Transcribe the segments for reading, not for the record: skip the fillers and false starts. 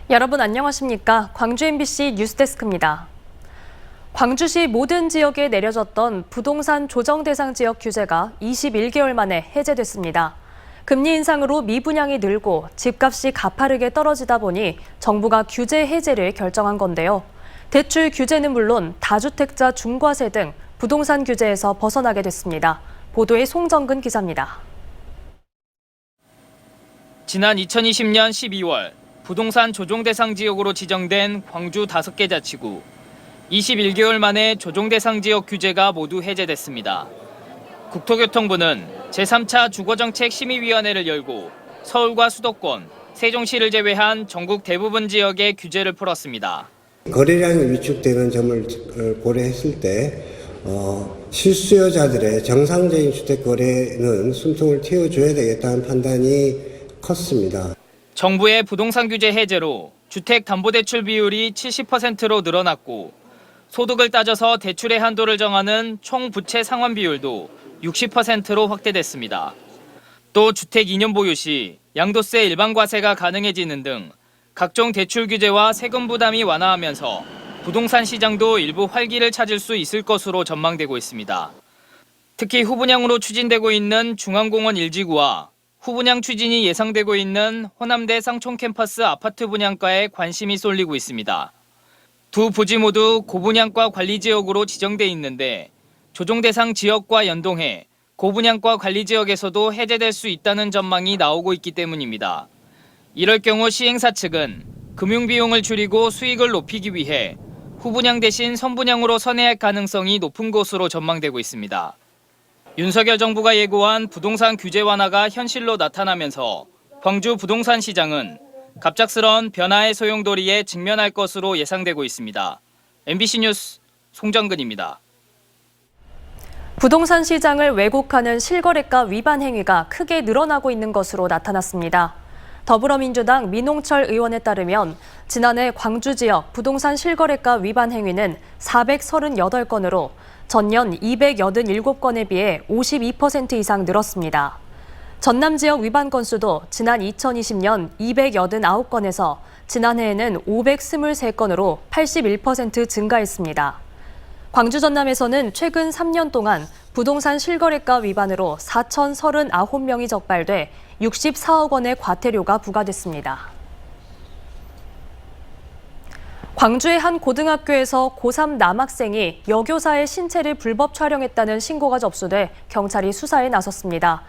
여러분 안녕하십니까? 광주 MBC 뉴스데스크입니다. 광주시 모든 지역에 내려졌던 부동산 조정 대상 지역 규제가 21개월 만에 해제됐습니다. 금리 인상으로 미분양이 늘고 집값이 가파르게 떨어지다 보니 정부가 규제 해제를 결정한 건데요. 대출 규제는 물론 다주택자 중과세 등 부동산 규제에서 벗어나게 됐습니다. 보도에 송정근 기자입니다. 지난 2020년 12월 부동산 조정 대상 지역으로 지정된 광주 5개 자치구. 21개월 만에 조정 대상 지역 규제가 모두 해제됐습니다. 국토교통부는 제3차 주거정책 심의위원회를 열고 서울과 수도권, 세종시를 제외한 전국 대부분 지역의 규제를 풀었습니다. 거래량이 위축되는 점을 고려했을 때 실수요자들의 정상적인 주택 거래는 숨통을 틔워줘야 되겠다는 판단이 컸습니다. 정부의 부동산 규제 해제로 주택담보대출 비율이 70%로 늘어났고 소득을 따져서 대출의 한도를 정하는 총 부채 상환 비율도 60%로 확대됐습니다. 또 주택 2년 보유 시 양도세 일반 과세가 가능해지는 등 각종 대출 규제와 세금 부담이 완화하면서 부동산 시장도 일부 활기를 찾을 수 있을 것으로 전망되고 있습니다. 특히 후분양으로 추진되고 있는 중앙공원 1지구와 후분양 추진이 예상되고 있는 호남대 쌍촌 캠퍼스 아파트 분양가에 관심이 쏠리고 있습니다. 두 부지 모두 고분양가 관리 지역으로 지정돼 있는데 조정 대상 지역과 연동해 고분양가 관리 지역에서도 해제될 수 있다는 전망이 나오고 있기 때문입니다. 이럴 경우 시행사 측은 금융비용을 줄이고 수익을 높이기 위해 후분양 대신 선분양으로 선회할 가능성이 높은 것으로 전망되고 있습니다. 윤석열 정부가 예고한 부동산 규제 완화가 현실로 나타나면서 광주 부동산 시장은 갑작스러운 변화의 소용돌이에 직면할 것으로 예상되고 있습니다. MBC 뉴스 송정근입니다. 부동산 시장을 왜곡하는 실거래가 위반 행위가 크게 늘어나고 있는 것으로 나타났습니다. 더불어민주당 민홍철 의원에 따르면 지난해 광주 지역 부동산 실거래가 위반 행위는 438건으로 전년 287건에 비해 52% 이상 늘었습니다. 전남 지역 위반 건수도 지난 2020년 289건에서 지난해에는 523건으로 81% 증가했습니다. 광주 전남에서는 최근 3년 동안 부동산 실거래가 위반으로 4,039명이 적발돼 64억 원의 과태료가 부과됐습니다. 광주의 한 고등학교에서 고3 남학생이 여교사의 신체를 불법 촬영했다는 신고가 접수돼 경찰이 수사에 나섰습니다.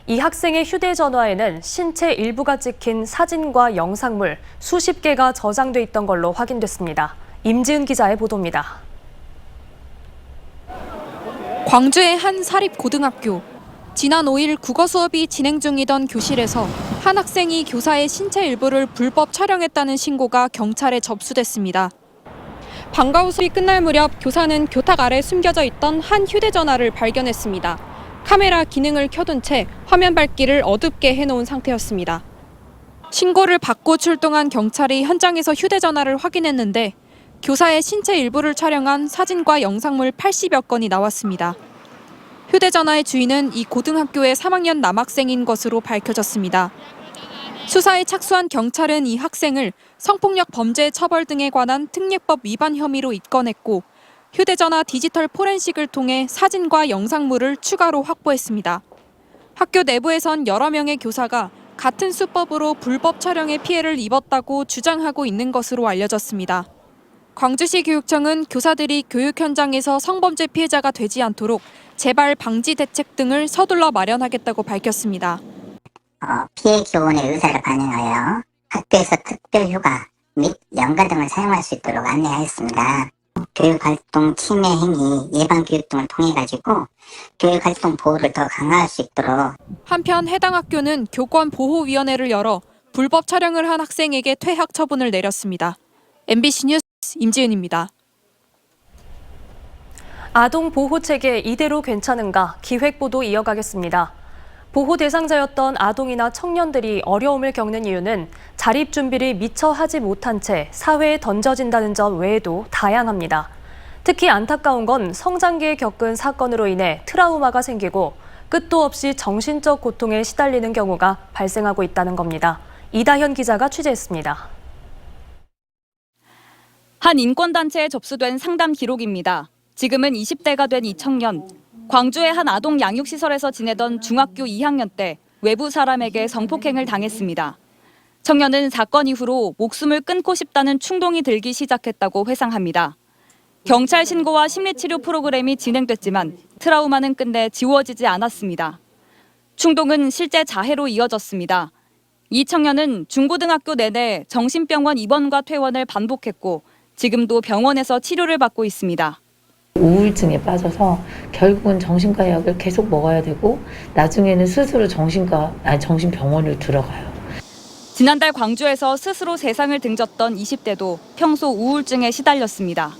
이 학생의 휴대전화에는 신체 일부가 찍힌 사진과 영상물 수십 개가 저장돼 있던 걸로 확인됐습니다. 임지은 기자의 보도입니다. 광주의 한 사립고등학교. 지난 5일 국어 수업이 진행 중이던 교실에서 한 학생이 교사의 신체 일부를 불법 촬영했다는 신고가 경찰에 접수됐습니다. 방과 후 수업이 끝날 무렵 교사는 교탁 아래 숨겨져 있던 한 휴대전화를 발견했습니다. 카메라 기능을 켜둔 채 화면 밝기를 어둡게 해놓은 상태였습니다. 신고를 받고 출동한 경찰이 현장에서 휴대전화를 확인했는데 교사의 신체 일부를 촬영한 사진과 영상물 80여 건이 나왔습니다. 휴대전화의 주인은 이 고등학교의 3학년 남학생인 것으로 밝혀졌습니다. 수사에 착수한 경찰은 이 학생을 성폭력 범죄 처벌 등에 관한 특례법 위반 혐의로 입건했고 휴대전화 디지털 포렌식을 통해 사진과 영상물을 추가로 확보했습니다. 학교 내부에선 여러 명의 교사가 같은 수법으로 불법 촬영의 피해를 입었다고 주장하고 있는 것으로 알려졌습니다. 광주시 교육청은 교사들이 교육 현장에서 성범죄 피해자가 되지 않도록 재발 방지 대책 등을 서둘러 마련하겠다고 밝혔습니다. 피해 교원의 의사를 반영하여 학교에서 특별휴가 및 연가 등을 사용할 수 있도록 안내하였습니다. 교육활동 침해 행위 예방 교육 등을 통해 교육활동 보호를 더 강화할 수 있도록. 한편 해당 학교는 교권보호위원회를 열어 불법 촬영을 한 학생에게 퇴학 처분을 내렸습니다. MBC 뉴스 임지은입니다. 아동 보호 체계 이대로 괜찮은가 기획보도 이어가겠습니다. 보호 대상자였던 아동이나 청년들이 어려움을 겪는 이유는 자립 준비를 미처 하지 못한 채 사회에 던져진다는 점 외에도 다양합니다. 특히 안타까운 건 성장기에 겪은 사건으로 인해 트라우마가 생기고 끝도 없이 정신적 고통에 시달리는 경우가 발생하고 있다는 겁니다. 이다현 기자가 취재했습니다. 한 인권단체에 접수된 상담 기록입니다. 지금은 20대가 된 이 청년. 광주의 한 아동 양육시설에서 지내던 중학교 2학년 때 외부 사람에게 성폭행을 당했습니다. 청년은 사건 이후로 목숨을 끊고 싶다는 충동이 들기 시작했다고 회상합니다. 경찰 신고와 심리치료 프로그램이 진행됐지만 트라우마는 끝내 지워지지 않았습니다. 충동은 실제 자해로 이어졌습니다. 이 청년은 중고등학교 내내 정신병원 입원과 퇴원을 반복했고 지금도 병원에서 치료를 받고 있습니다. 우울증에 빠져서 결국은 정신과 약을 계속 먹어야 되고 나중에는 스스로 정신병원을 들어가요. 지난달 광주에서 스스로 세상을 등졌던 20대도 평소 우울증에 시달렸습니다.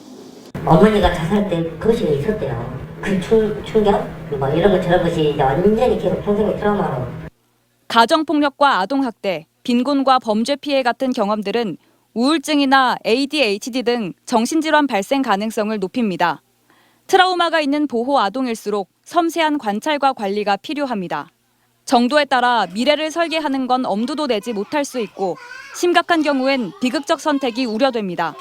어머니가 자살 때 그것이 있었대요. 그 충격? 뭐 이런 거 저런 것이 이제 완전히 계속 평생의 트라우마로. 가정폭력과 아동학대, 빈곤과 범죄 피해 같은 경험들은 우울증이나 ADHD 등 정신질환 발생 가능성을 높입니다. 트라우마가 있는 보호 아동일수록 섬세한 관찰과 관리가 필요합니다. 정도에 따라 미래를 설계하는 건 엄두도 내지 못할 수 있고 심각한 경우엔 비극적 선택이 우려됩니다.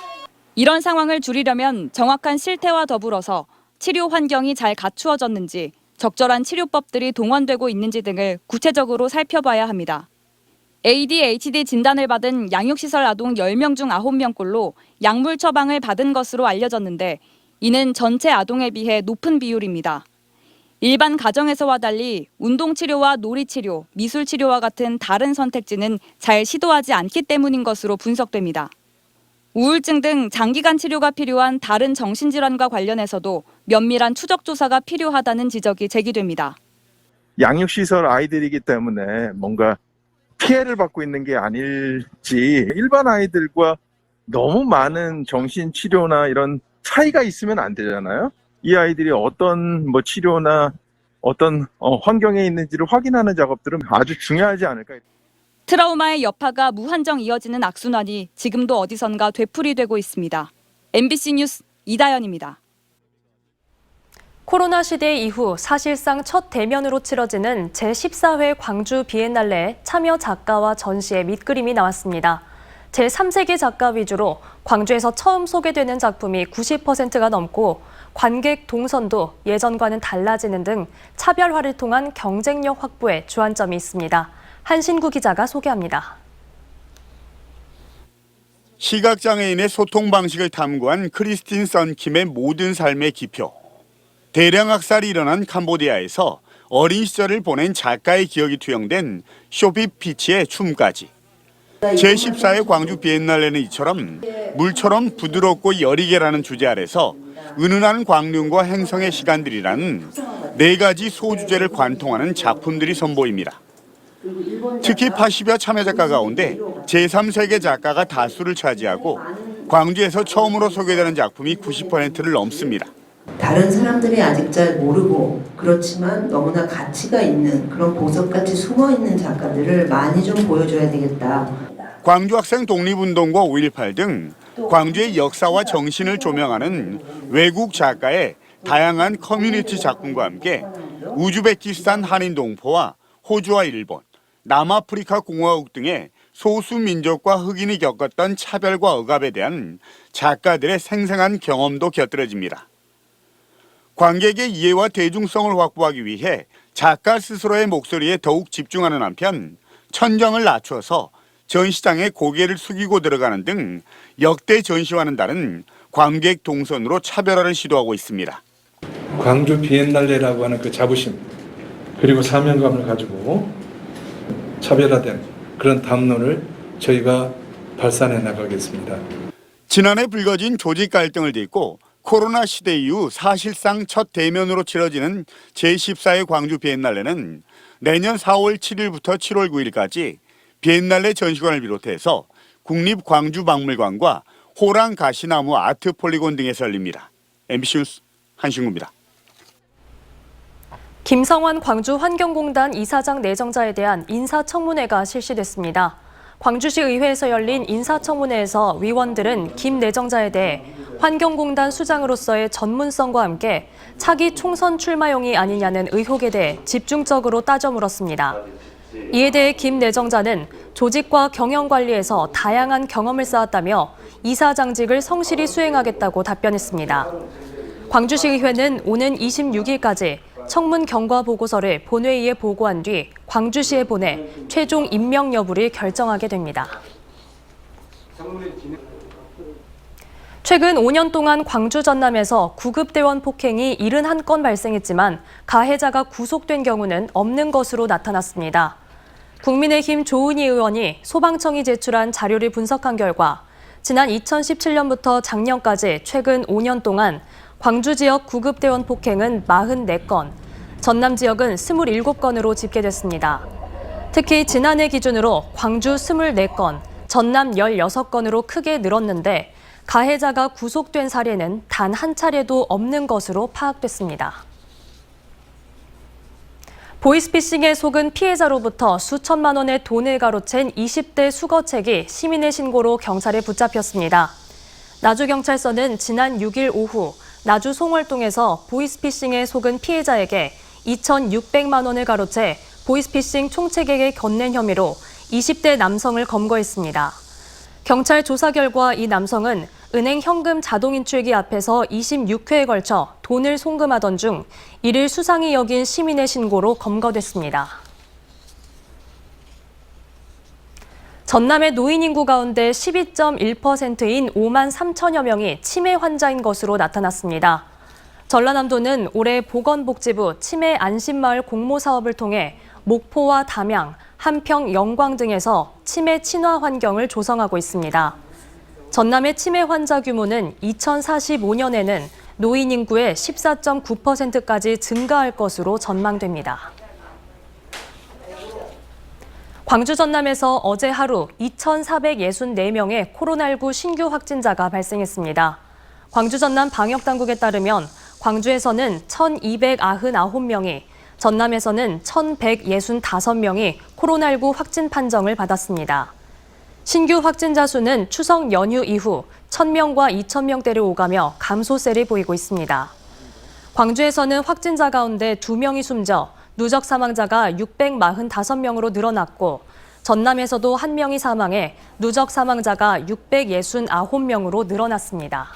이런 상황을 줄이려면 정확한 실태와 더불어서 치료 환경이 잘 갖추어졌는지, 적절한 치료법들이 동원되고 있는지 등을 구체적으로 살펴봐야 합니다. ADHD 진단을 받은 양육시설 아동 10명 중 9명꼴로 약물 처방을 받은 것으로 알려졌는데 이는 전체 아동에 비해 높은 비율입니다. 일반 가정에서와 달리 운동치료와 놀이치료, 미술치료와 같은 다른 선택지는 잘 시도하지 않기 때문인 것으로 분석됩니다. 우울증 등 장기간 치료가 필요한 다른 정신질환과 관련해서도 면밀한 추적 조사가 필요하다는 지적이 제기됩니다. 양육시설 아이들이기 때문에 뭔가 피해를 받고 있는 게 아닐지 일반 아이들과 너무 많은 정신치료나 이런 차이가 있으면 안 되잖아요. 이 아이들이 어떤 치료나 어떤 환경에 있는지를 확인하는 작업들은 아주 중요하지 않을까. 트라우마의 여파가 무한정 이어지는 악순환이 지금도 어디선가 되풀이되고 있습니다. MBC 뉴스 이다연입니다. 코로나 시대 이후 사실상 첫 대면으로 치러지는 제14회 광주 비엔날레에 참여 작가와 전시의 밑그림이 나왔습니다. 제3세계 작가 위주로 광주에서 처음 소개되는 작품이 90%가 넘고 관객 동선도 예전과는 달라지는 등 차별화를 통한 경쟁력 확보에 주안점이 있습니다. 한신구 기자가 소개합니다. 시각장애인의 소통 방식을 탐구한 크리스틴 썬킴의 모든 삶의 기표. 대량 학살이 일어난 캄보디아에서 어린 시절을 보낸 작가의 기억이 투영된 쇼피 피치의 춤까지. 제14회 광주 비엔날레는 이처럼 물처럼 부드럽고 여리게라는 주제 아래서 은은한 광륜과 행성의 시간들이라는 4가지 소주제를 관통하는 작품들이 선보입니다. 특히 80여 참여 작가 가운데 제3세계 작가가 다수를 차지하고 광주에서 처음으로 소개되는 작품이 90%를 넘습니다. 다른 사람들이 아직 잘 모르고 그렇지만 너무나 가치가 있는 그런 보석같이 숨어있는 작가들을 많이 좀 보여줘야 되겠다. 광주 학생 독립운동과 5.18 등 광주의 역사와 정신을 조명하는 외국 작가의 다양한 커뮤니티 작품과 함께 우즈베키스탄 한인 동포와 호주와 일본, 남아프리카 공화국 등의 소수 민족과 흑인이 겪었던 차별과 억압에 대한 작가들의 생생한 경험도 곁들여집니다. 관객의 이해와 대중성을 확보하기 위해 작가 스스로의 목소리에 더욱 집중하는 한편 천정을 낮춰서 전시장에 고개를 숙이고 들어가는 등 역대 전시와는 다른 관객 동선으로 차별화를 시도하고 있습니다. 광주 비엔날레라고 하는 그 자부심 그리고 사명감을 가지고 차별화된 그런 담론을 저희가 발산해 나가겠습니다. 지난해 불거진 조직 갈등을 딛고 코로나 시대 이후 사실상 첫 대면으로 치러지는 제14회 광주 비엔날레는 내년 4월 7일부터 7월 9일까지 비엔날레 전시관을 비롯해서 국립광주박물관과 호랑 가시나무 아트 폴리곤 등에서 열립니다. MBC 뉴스 한신구입니다. 김성환 광주환경공단 이사장 내정자에 대한 인사청문회가 실시됐습니다. 광주시 의회에서 열린 인사청문회에서 위원들은 김 내정자에 대해 환경공단 수장으로서의 전문성과 함께 차기 총선 출마용이 아니냐는 의혹에 대해 집중적으로 따져 물었습니다. 이에 대해 김 내정자는 조직과 경영 관리에서 다양한 경험을 쌓았다며 이사장직을 성실히 수행하겠다고 답변했습니다. 광주시의회는 오는 26일까지 청문 경과 보고서를 본회의에 보고한 뒤 광주시에 보내 최종 임명 여부를 결정하게 됩니다. 최근 5년 동안 광주 전남에서 구급대원 폭행이 71건 발생했지만 가해자가 구속된 경우는 없는 것으로 나타났습니다. 국민의힘 조은희 의원이 소방청이 제출한 자료를 분석한 결과 지난 2017년부터 작년까지 최근 5년 동안 광주 지역 구급대원 폭행은 44건, 전남 지역은 27건으로 집계됐습니다. 특히 지난해 기준으로 광주 24건, 전남 16건으로 크게 늘었는데 가해자가 구속된 사례는 단 한 차례도 없는 것으로 파악됐습니다. 보이스피싱에 속은 피해자로부터 수천만 원의 돈을 가로챈 20대 수거책이 시민의 신고로 경찰에 붙잡혔습니다. 나주경찰서는 지난 6일 오후 나주 송월동에서 보이스피싱에 속은 피해자에게 2,600만 원을 가로채 보이스피싱 총책에게 건넨 혐의로 20대 남성을 검거했습니다. 경찰 조사 결과 이 남성은 은행 현금 자동인출기 앞에서 26회에 걸쳐 돈을 송금하던 중 이를 수상히 여긴 시민의 신고로 검거됐습니다. 전남의 노인 인구 가운데 12.1%인 5만 3천여 명이 치매 환자인 것으로 나타났습니다. 전라남도는 올해 보건복지부 치매 안심마을 공모 사업을 통해 목포와 담양, 한평, 영광 등에서 치매 친화 환경을 조성하고 있습니다. 전남의 치매 환자 규모는 2045년에는 노인 인구의 14.9%까지 증가할 것으로 전망됩니다. 광주 전남에서 어제 하루 2,464명의 코로나19 신규 확진자가 발생했습니다. 광주 전남 방역당국에 따르면 광주에서는 1,299명이, 전남에서는 1,165명이 코로나19 확진 판정을 받았습니다. 신규 확진자 수는 추석 연휴 이후 1,000명과 2,000명대를 오가며 감소세를 보이고 있습니다. 광주에서는 확진자 가운데 2명이 숨져 누적 사망자가 645명으로 늘어났고 전남에서도 1명이 사망해 누적 사망자가 669명으로 늘어났습니다.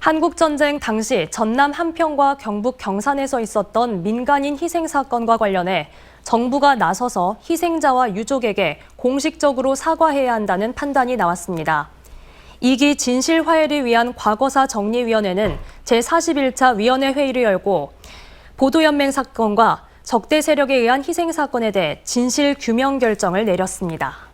한국전쟁 당시 전남 한평과 경북 경산에서 있었던 민간인 희생 사건과 관련해 정부가 나서서 희생자와 유족에게 공식적으로 사과해야 한다는 판단이 나왔습니다. 2기 진실화해를 위한 과거사 정리위원회는 제41차 위원회 회의를 열고 보도연맹 사건과 적대 세력에 의한 희생 사건에 대해 진실 규명 결정을 내렸습니다.